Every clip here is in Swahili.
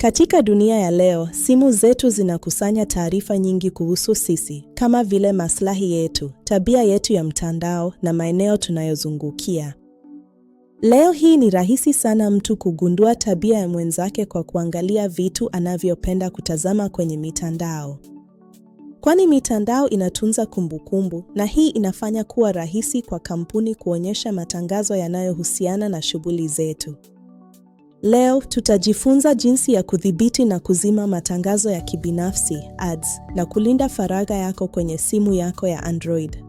Katika dunia ya leo, simu zetu zinakusanya taarifa nyingi kuhusu sisi, kama vile maslahi yetu, tabia yetu ya mtandao na maeneo tunayozungukia. Leo hii ni rahisi sana mtu kugundua tabia ya mwenzake kwa kuangalia vitu anavyopenda kutazama kwenye mitandao. Kwani mitandao inatunza kumbukumbu, na hii inafanya kuwa rahisi kwa kampuni kuonyesha matangazo yanayohusiana na shughuli zetu. Leo tutajifunza jinsi ya kudhibiti na kuzima matangazo ya kibinafsi, ads, na kulinda faragha yako kwenye simu yako ya Android.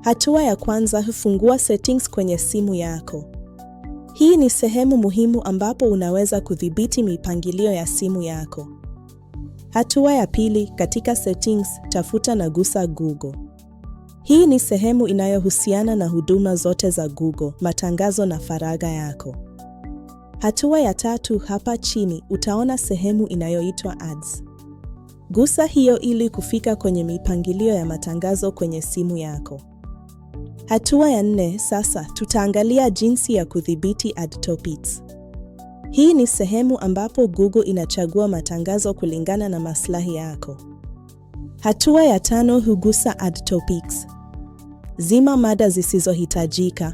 Hatua ya kwanza, fungua settings kwenye simu yako. Hii ni sehemu muhimu ambapo unaweza kudhibiti mipangilio ya simu yako. Hatua ya pili, katika settings, tafuta na gusa Google. Hii ni sehemu inayohusiana na huduma zote za Google, matangazo na faragha yako. Hatua ya tatu, hapa chini, utaona sehemu inayoitwa ads. Gusa hiyo ili kufika kwenye mipangilio ya matangazo kwenye simu yako. Hatua ya nne, sasa tutaangalia jinsi ya kudhibiti ad topics. Hii ni sehemu ambapo Google inachagua matangazo kulingana na maslahi yako. Hatua ya tano, hugusa ad topics. Zima mada zisizohitajika.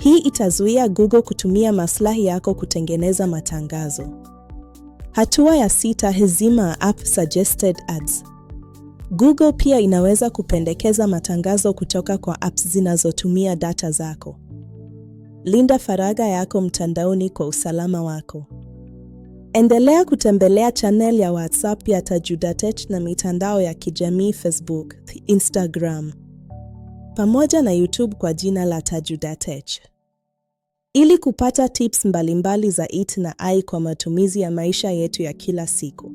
Hii itazuia Google kutumia maslahi yako kutengeneza matangazo. Hatua ya sita, zima app suggested ads. Google pia inaweza kupendekeza matangazo kutoka kwa apps zinazotumia data zako. Linda faragha yako mtandaoni kwa usalama wako. Endelea kutembelea channel ya WhatsApp ya TajudaTech na mitandao ya kijamii Facebook, Instagram, pamoja na YouTube kwa jina la TajudaTech. Ili kupata tips mbalimbali za IT na AI kwa matumizi ya maisha yetu ya kila siku.